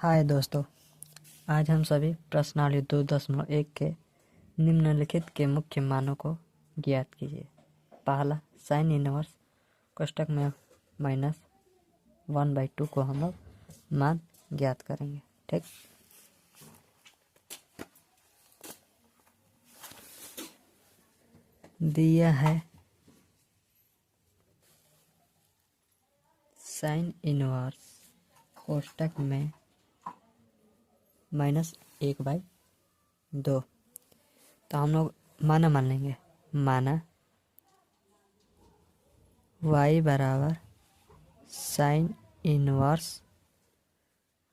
हाय दोस्तों, आज हम सभी प्रश्नावली 2.1 के निम्नलिखित के मुख्य मानों को ज्ञात कीजिए। पहला, साइन इनवर्स कोष्ठक में -1/2 को हम लोग मान ज्ञात करेंगे। ठीक, दिया है साइन इनवर्स कोष्ठक में -1/2, तो हम लोग माना मान लेंगे। माना y बराबर साइन इनवर्स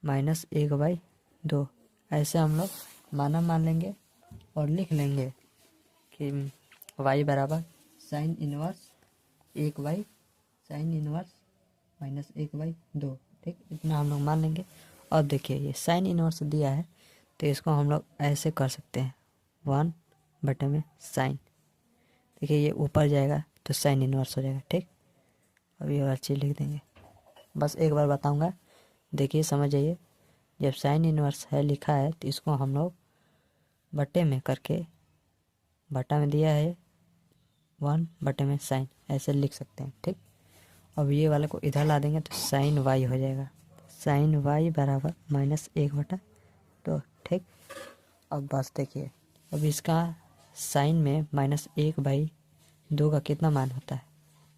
-1/2, ऐसे हम लोग माना मान लेंगे और लिख लेंगे कि y बराबर साइन इनवर्स -1/2। ठीक, इतना हम लोग मान लेंगे। अब देखिए, ये साइन इनवर्स दिया है तो इसको हम लोग ऐसे कर सकते हैं, 1/साइन। देखिए, ये ऊपर जाएगा तो साइन इनवर्स हो जाएगा। ठीक, अब ये वाला चीज़ लिख देंगे। बस एक बार बताऊंगा, देखिए समझ जाइए। जब साइन इनवर्स है लिखा है तो इसको हम लोग बटे में करके, बटा में दिया है 1/साइन, ऐसे लिख सकते हैं। ठीक, अब ये वाले को इधर ला देंगे तो साइन वाई हो जाएगा। साइन वाई बराबर -1/2। ठीक, अब बस देखिए, अब इसका साइन में -1/2 का कितना मान होता है,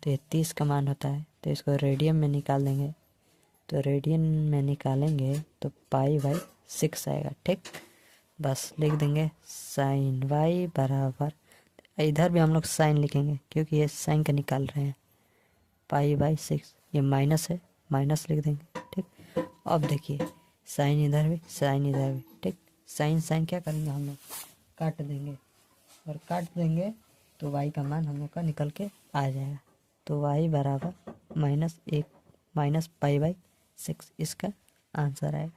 तो ये 30 का मान होता है। तो इसको रेडियन में निकाल देंगे, तो रेडियन में निकालेंगे तो π/6 आएगा। ठीक, बस लिख देंगे साइन वाई बराबर, इधर भी हम लोग साइन लिखेंगे क्योंकि ये साइन का निकाल रहे हैं, π/6। ये माइनस है, माइनस लिख देंगे। ठीक, अब देखिए, साइन इधर भी, साइन इधर भी। ठीक, साइन साइन क्या करेंगे, हम लोग काट देंगे, और काट देंगे तो y का मान हम लोग का निकल के आ जाएगा। तो y बराबर -π/6 इसका आंसर आएगा।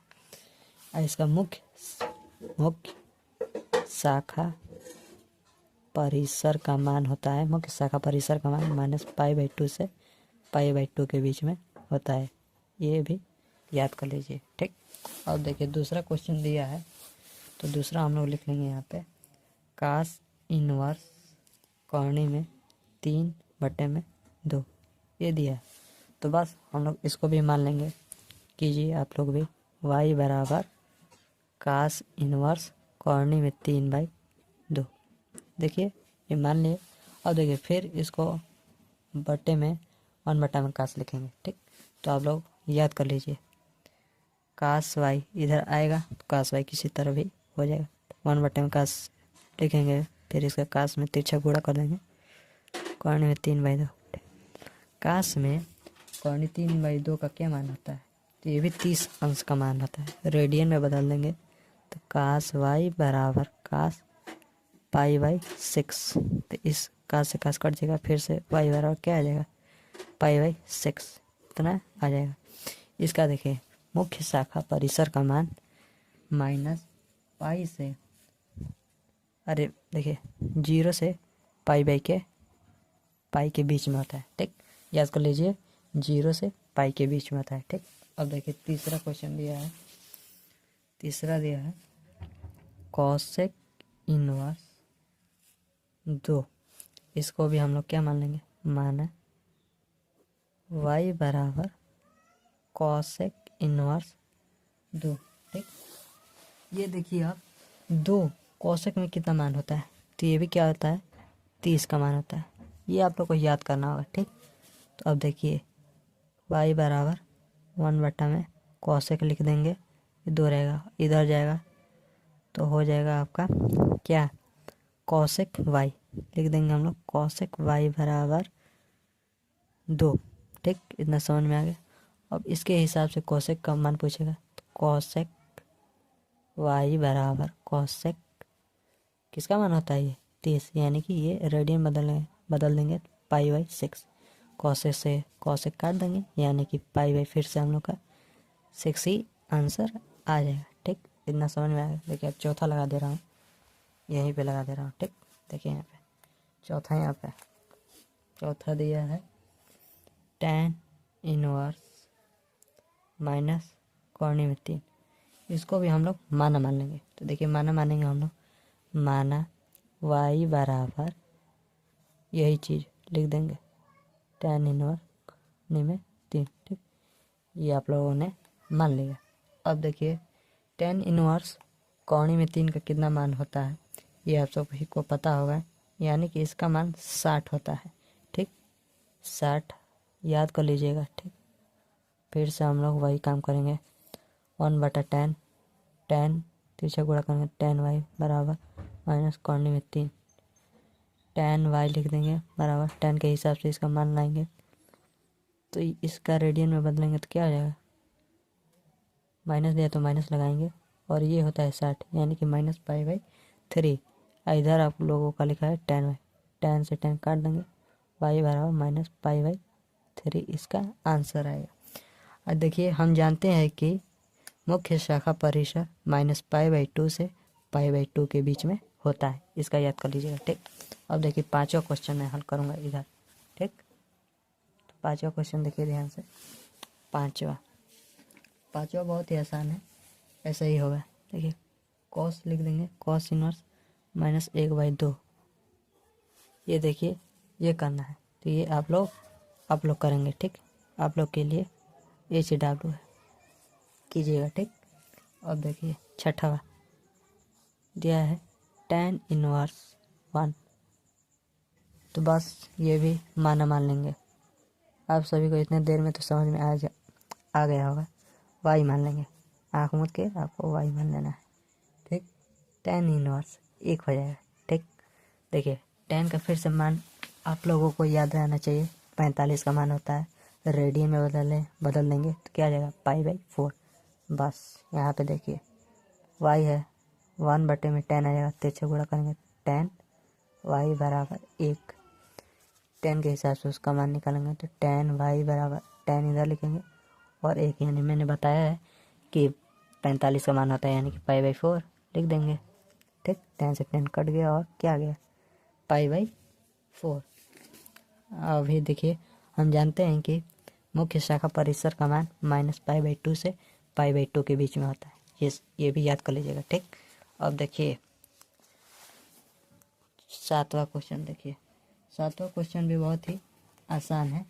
और इसका मुख्य शाखा परिसर का मान होता है, मुख्य शाखा परिसर का मान -π/2 से π/2 के बीच में होता है। ये भी याद कर लीजिए। ठीक, अब देखिए दूसरा क्वेश्चन दिया है, तो दूसरा हम लोग लिख लेंगे यहाँ पे कास इनवर्स कॉर्नी में 3/2 ये दिया है। तो बस हम लोग इसको भी मान लेंगे। कीजिए आप लोग भी, y बराबर कास इनवर्स कॉर्नी में 3/2। देखिए, ये मान लिए। अब देखिए, फिर इसको बटे में 1/में कास लिखेंगे। ठीक, तो आप लोग याद कर लीजिए, कास y इधर आएगा तो कास y किसी तरह भी हो जाएगा। 1/में कास लिखेंगे, फिर इसका कास में तिरछा गुणा कर देंगे, कॉर्नी में 3/2। कास में कॉर्नी 3/2 का क्या मान होता है, तो ये भी 30 अंश का मान होता है। रेडियन में बदल देंगे तो कास y बराबर कास π/6। तो इस कास से कास कट जाएगा, फिर से y बराबर क्या आ जाएगा, π/6, इतना आ जाएगा। इसका देखिए मुख्य शाखा परिसर का मान -π से, अरे देखिए 0 से पाई के बीच में होता है। ठीक, याद कर लीजिए, 0 से पाई के बीच में होता है। ठीक, अब देखिए तीसरा क्वेश्चन दिया है। तीसरा दिया है कॉसेक इनवर्स 2, इसको भी हम लोग क्या मान लेंगे, माना y बराबर कॉसेक इनवर्स 2। ठीक, ये देखिए आप, 2 कॉसेक में कितना मान होता है, तो ये भी क्या होता है, 30 का मान होता है। ये आप लोग को याद करना होगा। ठीक, तो अब देखिए y बराबर 1/में कॉसेक लिख देंगे, ये 2 रहेगा, इधर जाएगा तो हो जाएगा आपका क्या, कॉसेक y लिख देंगे हम लोग, कॉसेक y बराबर 2। ठीक, इतना समझ में आ गया। अब इसके हिसाब से कॉसेक का मान पूछेगा, तो कॉसेक y बराबर कॉसेक किसका मान होता है, ये 30, यानी कि ये रेडियन बदल देंगे π/6। कॉसेक से कॉसेक काट देंगे, यानी कि π/, फिर से हम लोग का 6 ही आंसर आ जाएगा। ठीक, इतना समझ में आएगा। देखिए अब चौथा लगा दे रहा हूँ, यहीं पे लगा दे रहा हूँ। ठीक, देखिए यहाँ पे चौथा, यहाँ पे चौथा दिया है tan इनवर्स माइनस कॉर्नी में 3। इसको भी हम लोग माना मान लेंगे। तो देखिए माना मानेंगे हम लोग, माना y बराबर यही चीज़ लिख देंगे tan इनवर्स कॉर्नी में 3। ठीक, ये आप लोगों ने मान लिया। अब देखिए tan इनवर्स कॉर्नी में 3 का कितना मान होता है ये आप सभी को पता होगा, यानी कि इसका मान 60 होता है। ठीक, 60 याद कर लीजिएगा। ठीक, फिर से हम लोग वही काम करेंगे, 1/10 tan तिरछा गुणा करेंगे tan y बराबर माइनस कॉर्नी में 3 tan y लिख देंगे बराबर tan के हिसाब से इसका मान लाएंगे, तो इसका रेडियन में बदलेंगे तो क्या हो जाएगा, माइनस दिया तो माइनस लगाएंगे, और ये होता है 60 यानी कि -π/3। इधर आप लोगों का लिखा है tan y, tan से tan काट देंगे, y बराबर -π/3 इसका आंसर आएगा। अब देखिए हम जानते हैं कि मुख्य शाखा परिसर -π/2 से π/2 के बीच में होता है, इसका याद कर लीजिएगा। ठीक, अब देखिए पांचवा क्वेश्चन मैं हल करूंगा इधर। ठीक, तो पांचवा क्वेश्चन देखिए ध्यान से। पांचवा बहुत ही आसान है, ऐसा ही होगा। देखिए कॉस लिख देंगे, कॉस इनवर्स -1/2। ये देखिए ये करना है, तो ये आप लोग करेंगे। ठीक, आप लोग के लिए HW है, कीजिएगा। ठीक, अब देखिए छठवा दिया है tan इनवर्स 1, तो बस ये भी माना मान लेंगे। आप सभी को इतने देर में तो समझ में आ गया होगा। y मान लेंगे, आँख मूंद के आपको y मान लेना है। ठीक, tan इनवर्स 1 हो जाएगा। ठीक, देखिए tan का फिर से मान आप लोगों को याद रहना चाहिए, 45 का मान होता है, रेडियन में बदल देंगे तो क्या आ जाएगा π/4। बस यहाँ पे देखिए y है 1/tan आ जाएगा, तिरछा गुणा करेंगे tan y बराबर 1, tan के हिसाब से उसका मान निकालेंगे तो tan y बराबर tan इधर लिखेंगे और 1, यानी मैंने बताया है कि 45 का मान होता है, यानी कि π/4 लिख देंगे। ठीक, tan से tan कट गया और क्या आ गया π/4। अभी देखिए हम जानते हैं कि मुख्य शाखा परिसर का मान -π/2 से π/2 के बीच में होता है, ये भी याद कर लीजिएगा। ठीक, अब देखिए सातवां क्वेश्चन। देखिए सातवां क्वेश्चन भी बहुत ही आसान है।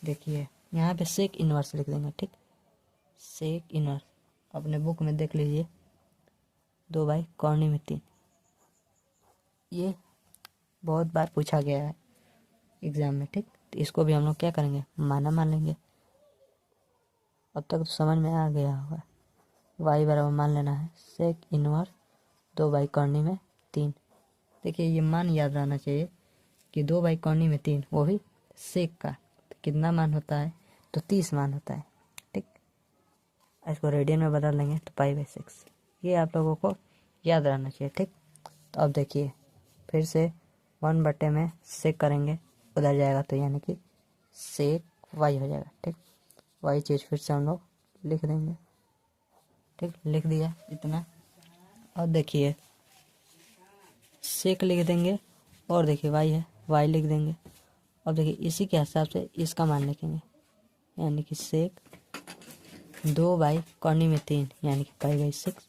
देखिए यहाँ पे सेक इनवर्स लिख देंगे। ठीक, सेक इनवर्स अपने बुक में देख लीजिए, 2/कॉर्नी में 3। ये बहुत बार पूछा गया है एग्जाम में। ठीक, तो इसको भी हम लोग क्या करेंगे, माना मान लेंगे। अब तक तो समझ में आ गया होगा। y बराबर मान लेना है सेक इनवर्स 2/कॉर्नी में 3। देखिए ये मान याद रहना चाहिए कि 2/कॉर्नी में 3, वो भी सेक का, तो कितना मान होता है, तो 30 मान होता है। ठीक, इसको रेडियन में बदल लेंगे तो π/6, ये आप लोगों को याद रहना चाहिए। ठीक, तो अब देखिए फिर से 1 में सेक करेंगे, उधर जाएगा तो यानी कि सेक y हो जाएगा। ठीक, y चीज़ फिर से हम लोग लिख देंगे। ठीक, लिख दिया इतना। अब देखिए सेक लिख देंगे और देखिए y है, y लिख देंगे। अब देखिए इसी के हिसाब से इसका मान लिखेंगे, यानी कि सेक 2/कॉर्नी में 3 यानी कि π/6।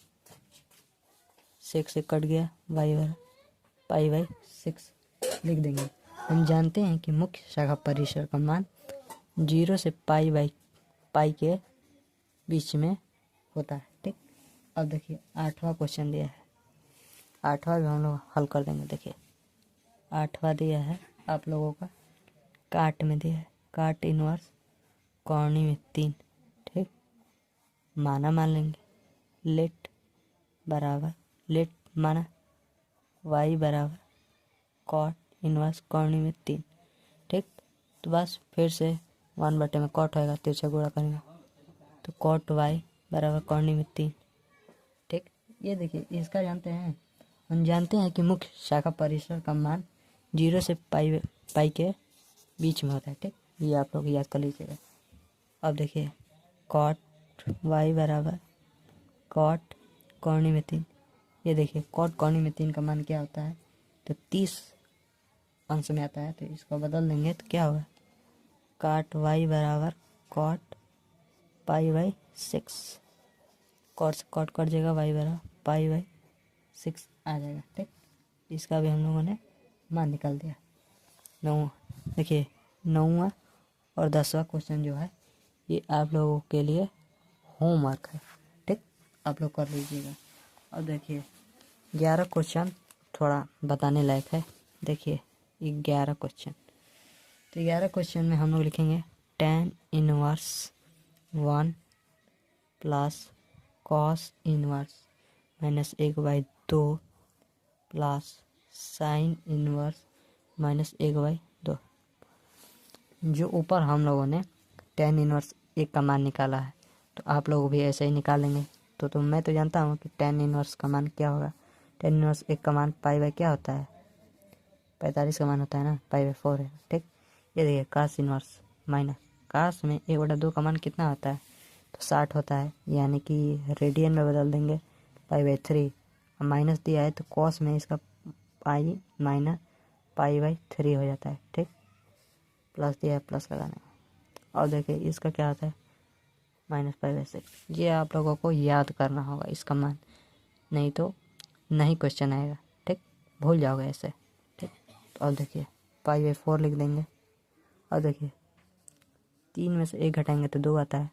सेक से कट गया, y बराबर π/6 लिख देंगे। हम जानते हैं कि मुख्य शाखा परिसर का मान 0 से π के बीच में होता है। ठीक, अब देखिए आठवां क्वेश्चन दिया है, आठवां भी हम लोग हल कर देंगे। देखिए आठवां दिया है आप लोगों का, काट में दिया है, काट इनवर्स कॉर्नी में 3। ठीक, माना मान लेंगे, लेट बराबर लेट माना y बराबर कॉट इनवर्स कॉर्नी में 3। ठीक, तो बस फिर से 1 में कॉट होएगा, तिरछा गुणा करेंगे तो कॉट y बराबर कॉर्नी में 3। ठीक, ये देखिए इसका जानते हैं, हम जानते हैं कि मुख्य शाखा परिसर का मान 0 से π के बीच में होता है। ठीक, ये आप लोग याद कर लीजिएगा। अब देखिए कॉट y बराबर कॉट कॉर्नी में 3। ये देखिए कॉट कॉर्नी में 3 का मान क्या होता है, तो 30 अंश में आता है, तो इसको बदल देंगे तो क्या होगा, काट y बराबर कॉट π/6। कॉट से कॉट कट जाएगा, वाई बराबर पाई बाई 6 आ जाएगा। ठीक, इसका भी हम लोगों ने मान निकाल दिया। 9 देखिए 9वां और 10वां क्वेश्चन जो है ये आप लोगों के लिए होमवर्क है। ठीक, आप लोग कर लीजिएगा। और देखिए 11 क्वेश्चन थोड़ा बताने लायक है। देखिए 11 क्वेश्चन, तो 11 क्वेश्चन में हम लोग लिखेंगे tan inverse 1 plus cos inverse -1/2 plus sine inverse -1/2। जो ऊपर हम लोगों ने tan इनवर्स 1 का मान निकाला है, तो आप लोग भी ऐसे ही निकालेंगे। तो मैं तो जानता हूँ कि tan इनवर्स का मान क्या होगा। tan इनवर्स 1 का मान पाई बाई क्या होता है, 45 का मान होता है ना, पाई/4 है। ठीक, ये देखिए कास इनवर्स माइनस कास में 1/2 का मान कितना होता है, तो 60 होता है, यानी कि रेडियन में बदल देंगे पाई/3। माइनस दिया है तो कॉस में इसका पाई माइनस पाई/3 हो जाता है। ठीक, प्लस दिया है प्लस लगाना है। और देखिए इसका क्या आता है -पाई/6। ये आप लोगों को याद करना होगा इसका मान, नहीं तो नहीं क्वेश्चन आएगा। ठीक, भूल जाओगे ऐसे। ठीक, और देखिए पाई/4 लिख देंगे। और देखिए 3 में से 1 घटाएंगे तो 2 आता है,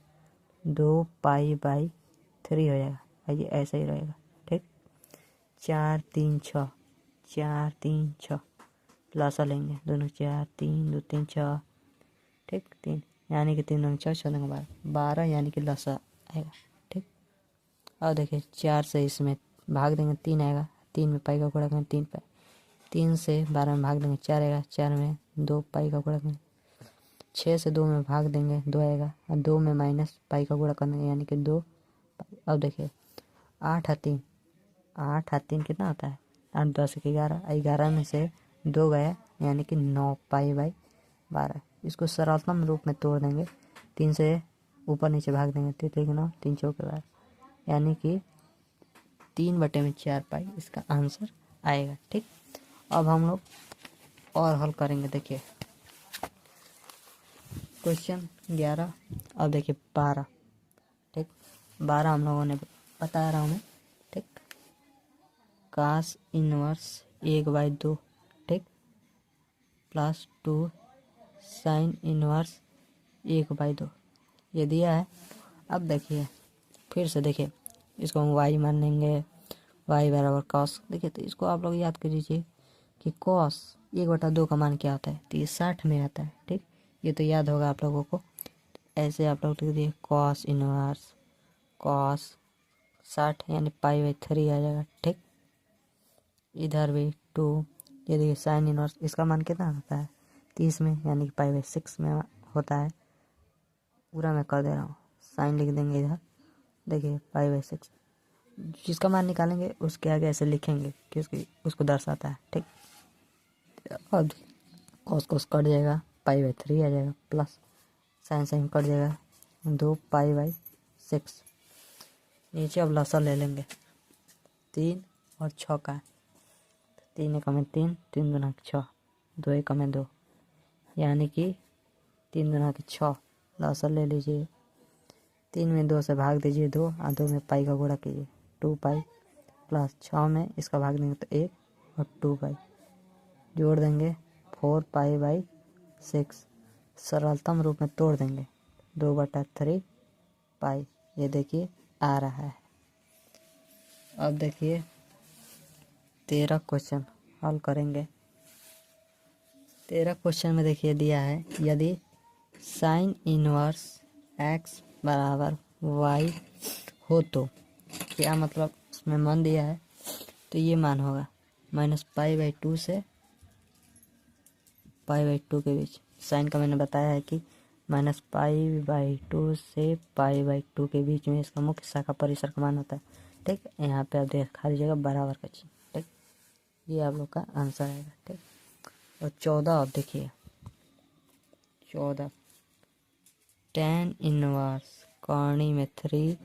2 पाई/3 हो जाएगा। ये ऐसे ही रहेगा। ठीक, 4 3 6 4 3 6 लासा लेंगे दोनों, 4 3 2 3 6। ठीक, 3 यानी कि 3 6 6 12 12 यानी कि लसा आएगा। ठीक, और देखिए 4 से इसमें भाग देंगे 3 आएगा, 3 में पाई का गुणक में 3 पाई, 3 से 12 में भाग देंगे 4 आएगा, 4 में 2 पाई का गुणक में, 6 से 2 में भाग देंगे 2 आएगा, और 2 में माइनस पाई का गुणा करना यानी कि 2 पाई। अब देखिए 8 और 3 कितना होता है, 8 10 11, 11 में से 2 गया यानी कि 9 पाई/12। इसको सरलतम रूप में तोड़ देंगे, 3 से ऊपर नीचे भाग देंगे, 3 9 3 4 12, यानी कि 3/4 पाई इसका आंसर आएगा। ठीक, अब हम लोग और हल करेंगे। देखिए क्वेश्चन 11, अब देखिए 12। ठीक, 12 हम लोगों ने बता रहा हूँ मैं। ठीक, कास इनवर्स 1/2 ठीक प्लस 2 साइन इनवर्स 1/2 ये दिया है। अब देखिए फिर से देखिए इसको हम y मान लेंगे, y बराबर कॉस। देखिए तो इसको आप लोग याद कर लीजिए कि कॉस 1/2 का मान क्या होता है, तो ये 60 में आता है। ठीक, ये तो याद होगा आप लोगों को। ऐसे आप लोग लिख दिए कॉस इनवर्स कॉस 60 यानी पाई/3 आ जाएगा। ठीक, इधर भी 2, ये देखिए साइन इनवर्स इसका मान कितना होता है 30 में, यानी कि पाई/6 में होता है। पूरा मैं कर दे रहा हूँ, साइन लिख देंगे इधर। देखिए पाई/6 जिसका मान निकालेंगे उसके आगे ऐसे लिखेंगे कि उसको दर्शाता है। ठीक, अब कॉस कॉस कट जाएगा, पाई/3 आ जाएगा, प्लस साइन साइन कट जाएगा, 2 पाई/6। नीचे अब लसा ले लेंगे 3 और 6 का, 3 एकम में 3, 3 दूना 6, 2 एकम में 2, यानी कि 3 दूना 6। लसा ले लीजिए, 3 में 2 से भाग दीजिए 2, और 2 में पाई का गुणा कीजिए 2 पाई, प्लस 6 में इसका भाग देंगे तो 1 और 2 पाई, जोड़ देंगे 4 पाई/6। सरलतम रूप में तोड़ देंगे 2/3 पाई। ये देखिए आ रहा है। अब देखिए 13 क्वेश्चन हल करेंगे। 13 क्वेश्चन में देखिए दिया है यदि साइन इनवर्स x बराबर y हो तो क्या, मतलब उसमें मान दिया है तो ये मान होगा -पाई/2 से पाई/2 के बीच। साइन का मैंने बताया है कि -पाई/2 से पाई/2 के बीच में इसका मुख्य शाखा परिसर का मान होता है। ठीक, यहाँ पे आप देखा लीजिएगा बराबर का चिन्ह। ठीक, ये आप लोग का आंसर आएगा। ठीक, और 14 आप देखिए 14 tan इनवर्स कॉर्णी में 3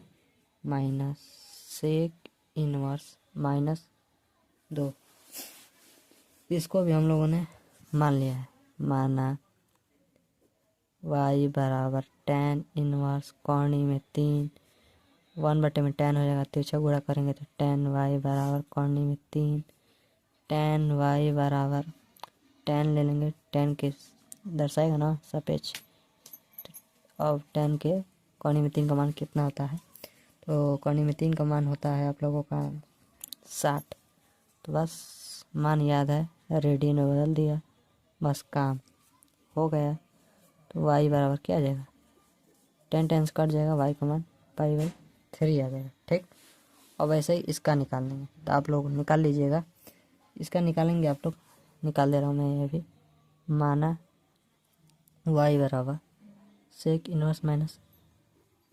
माइनस सेक इनवर्स -2। इसको भी हम लोगों ने मान लिया है, माना y बराबर tan इनवर्स कॉर्णी में 3 1/10 हो जाएगा, तिरछा गुणा करेंगे तो 10y बराबर कोणी में 3, 10y बराबर 10 ले लेंगे, 10 के दर्शाएगा ना सापेक्ष, अब 10 के कोणी में 3 का मान कितना होता है, तो कोणी में 3 का मान होता है आप लोगों का 60। तो बस मान याद है, रेडियन में बदल दिया, बस काम हो गया। तो y बराबर क्या आ जाएगा, 10 कट जाएगा, y का मान π/3 आ जाएगा। ठीक, और वैसे ही इसका निकाल लेंगे, तो आप लोग निकाल लीजिएगा, इसका निकालेंगे आप लोग, निकाल दे रहा हूँ मैं ये भी। माना y बराबर सेक इनवर्स माइनस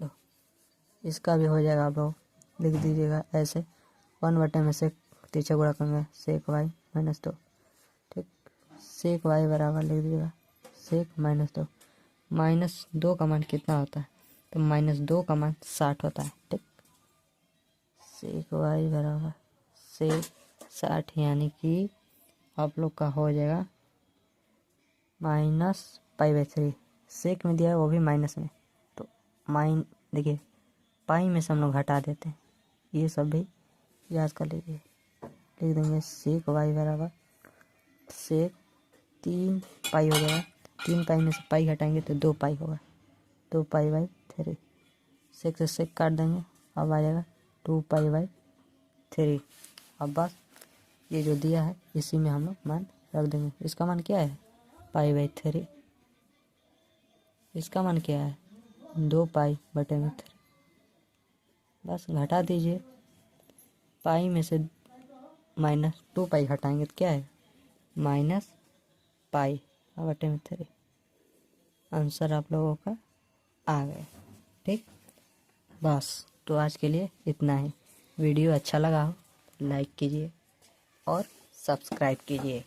2, इसका भी हो जाएगा, आप लोग लिख दीजिएगा ऐसे, 1/में सेक तिरछा गुणा करेंगे सेक y माइनस 2। ठीक, सेक y बराबर लिख दीजिएगा सेक -2, -2 का मान कितना होता है, तो -2 का मान 60 होता है। ठीक, सेक y बराबर सेक 60, यानी कि आप लोग का हो जाएगा -π/3। सेक में दिया है वो भी माइनस में, तो देखिए पाई में से हम लोग हटा देते हैं, ये सब भी याद कर लीजिए। लिख देंगे सेक y बराबर सेक 3π हो जाएगा, 3π में से पाई हटाएंगे तो 2π होगा, 2π/3। सेक से सेक काट देंगे, अब आ जाएगा 2π/3। अब बस ये जो दिया है इसी में हम लोग मान रख देंगे। इसका मान क्या है, π/3। इसका मान क्या है, 2π/3। बस घटा दीजिए, पाई में से -2π हटाएंगे तो क्या है, -π/3। आंसर आप लोगों का आ गया। ठीक, बस तो आज के लिए इतना ही। वीडियो अच्छा लगा हो लाइक कीजिए और सब्सक्राइब कीजिए।